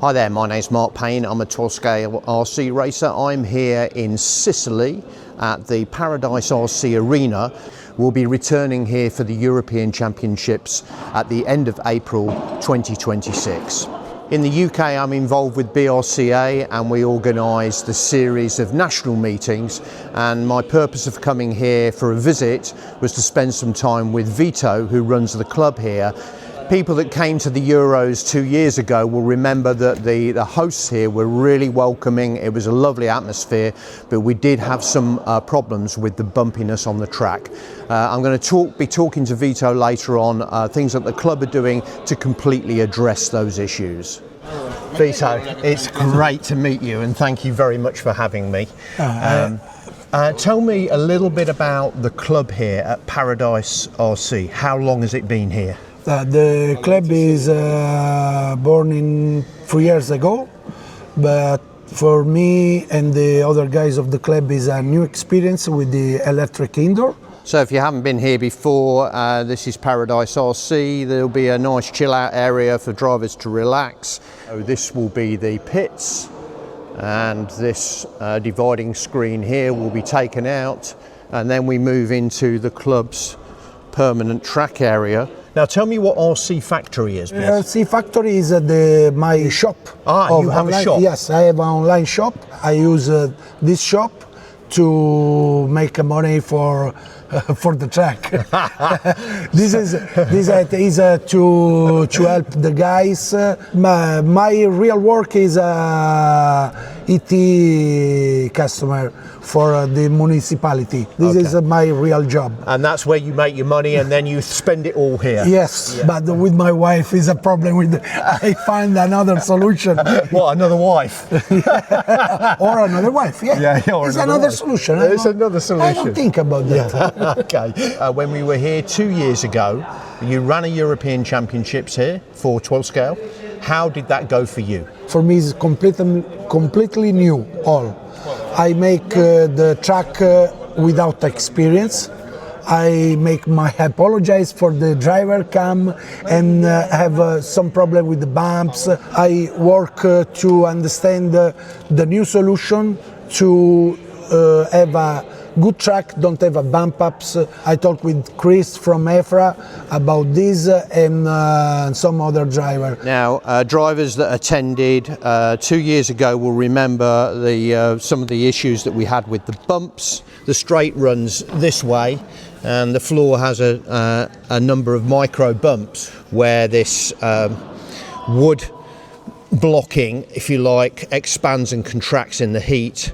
Hi there, my name's Mark Payne. I'm a 12-scale RC racer. I'm here in Sicily at the Paradise RC Arena. We'll be returning here for the European Championships at the end of April 2026. In the UK, I'm involved with BRCA and we organise the series of national meetings, and my purpose of coming here for a visit was to spend some time with Vito, who runs the club here. People that came to the Euros 2 years ago will remember that the hosts here were really welcoming. It was a lovely atmosphere, but we did have some problems with the bumpiness on the track. I'm going to be talking to Vito later on, things that the club are doing to completely address those issues. Vito, it's great to meet you and thank you very much for having me. Tell me a little bit about the club here at Paradise RC. How long has it been here? The club is born in 3 years ago, but for me and the other guys of the club is a new experience with the electric indoor. So if you haven't been here before, this is Paradise RC. There'll be a nice chill out area for drivers to relax. So this will be the pits, and this dividing screen here will be taken out, and then we move into the club's permanent track area. Now tell me what RC Factory is. RC Factory is my shop. You have a shop? Yes, I have an online shop. I use this shop to make money for the track. This is to help the guys. My real work is ET customer for the municipality. This is my real job. And that's where you make your money and then you spend it all here? Yes, yeah. But with my wife is a problem with I find another solution. What, another wife? Or another wife, yeah. It's another solution. It's another solution. I don't think about that. Yeah. Okay. When we were here 2 years ago, you ran a European Championships here for 12 scale. How did that go for you? For me, it's completely new, all. I make the track without experience. I apologize for the driver come and have some problem with the bumps. I work to understand the new solution to have a good track, don't have a bump ups. I talked with Chris from EFRA about this and some other driver. Now, drivers that attended 2 years ago will remember some of the issues that we had with the bumps. The straight runs this way, and the floor has a number of micro bumps where this wood blocking, if you like, expands and contracts in the heat,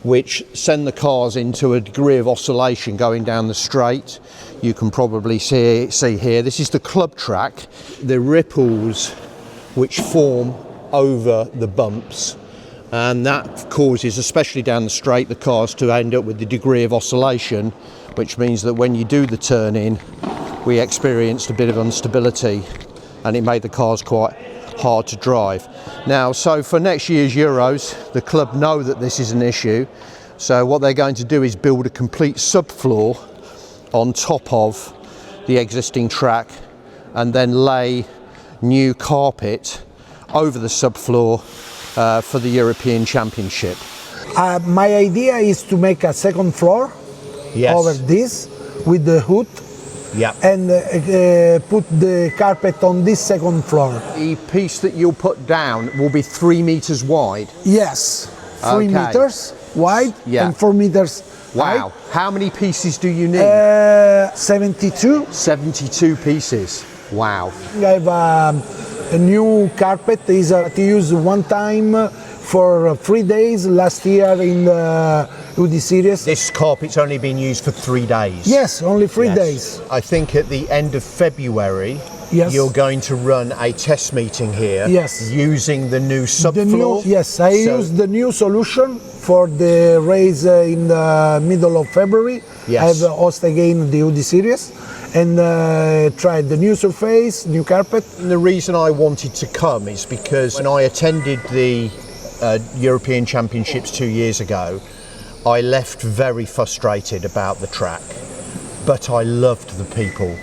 which send the cars into a degree of oscillation going down the straight. You can probably see here, this is the club track. The ripples which form over the bumps, and that causes, especially down the straight, the cars to end up with the degree of oscillation, which means that when you do the turn in, we experienced a bit of instability and it made the cars quite hard to drive. Now, so for next year's Euros, the club know that this is an issue, so what they're going to do is build a complete subfloor on top of the existing track and then lay new carpet over the subfloor for the European Championship. My idea is to make a second floor over this with the hood. Yeah. And put the carpet on this second floor. The piece that you'll put down will be 3 meters wide? Yes, 3 meters wide and 4 meters Wow. high. How many pieces do you need? 72. 72 pieces. Wow. I have a new carpet is to use one time for 3 days last year in the UD series. This carpet's only been used for 3 days? Yes, only 3 days. I think at the end of February, you're going to run a test meeting here using the new subfloor? I used the new solution for the race in the middle of February. I have host again the UD series and tried the new surface, new carpet. And the reason I wanted to come is because when I attended the European Championships 2 years ago, I left very frustrated about the track, but I loved the people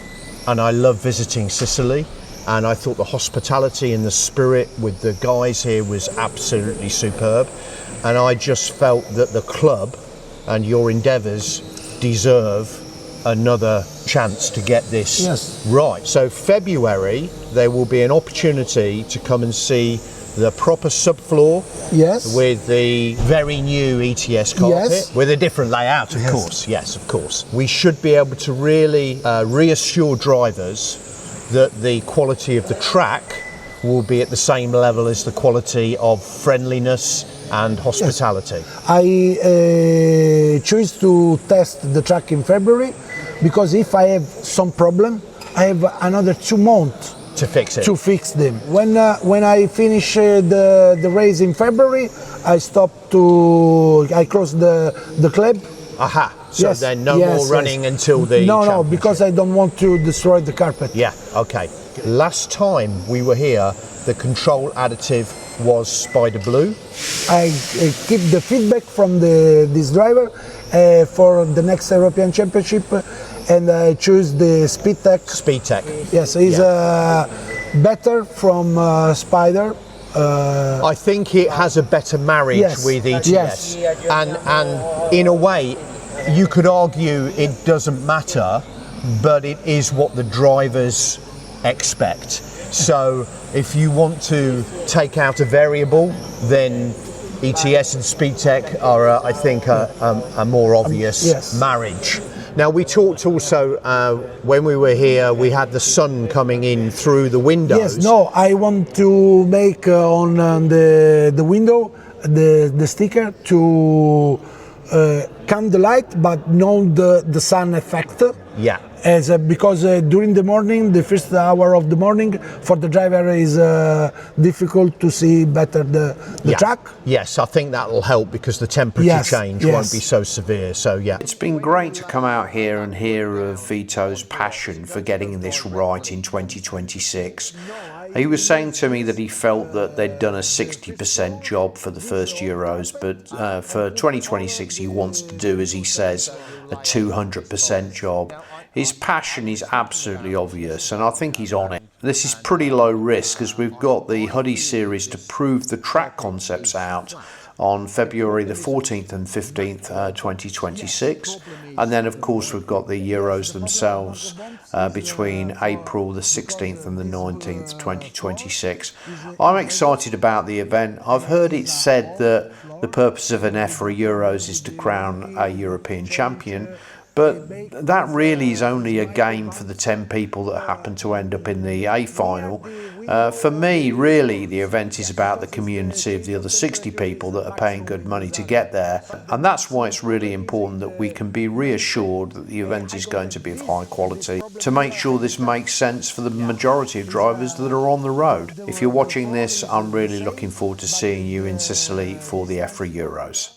and I love visiting Sicily and I thought the hospitality and the spirit with the guys here was absolutely superb, and I just felt that the club and your endeavours deserve another chance to get this right. So February there will be an opportunity to come and see the proper subfloor, with the very new ETS carpet, with a different layout, of course. Yes, of course. We should be able to really reassure drivers that the quality of the track will be at the same level as the quality of friendliness and hospitality. I choose to test the track in February because if I have some problem, I have another 2 months to fix it. To fix them. When I finish the race in February, I close the club. Aha. So then no more running until the No, because I don't want to destroy the carpet. Yeah. Okay. Last time we were here, the control additive was Spider Blue. I keep the feedback from this driver for the next European Championship, and I choose the Speedtech. Speedtech. Yes, it's better from Spider. I think it has a better marriage with ETS, and in a way, you could argue it doesn't matter, but it is what the drivers expect. So if you want to take out a variable, then ETS and Speedtech are, I think, a more obvious marriage. Now, we talked also, when we were here, we had the sun coming in through the windows. I want to make on the window the sticker to calm the light, but not the sun effect. Yeah. Because during the morning, the first hour of the morning, for the driver is difficult to see better the track. Yes, I think that will help because the temperature change won't be so severe. So yeah. It's been great to come out here and hear of Vito's passion for getting this right in 2026. He was saying to me that he felt that they'd done a 60% job for the first Euros, but for 2026 he wants to do, as he says, a 200% job. His passion is absolutely obvious, and I think he's on it. This is pretty low risk, as we've got the Huddy Series to prove the track concepts out on February the 14th and 15th, 2026. And then, of course, we've got the Euros themselves between April the 16th and the 19th, 2026. I'm excited about the event. I've heard it said that the purpose of an EFRA Euros is to crown a European champion, but that really is only a game for the 10 people that happen to end up in the A final. For me, really, the event is about the community of the other 60 people that are paying good money to get there. And that's why it's really important that we can be reassured that the event is going to be of high quality, to make sure this makes sense for the majority of drivers that are on the road. If you're watching this, I'm really looking forward to seeing you in Sicily for the EFRA Euros.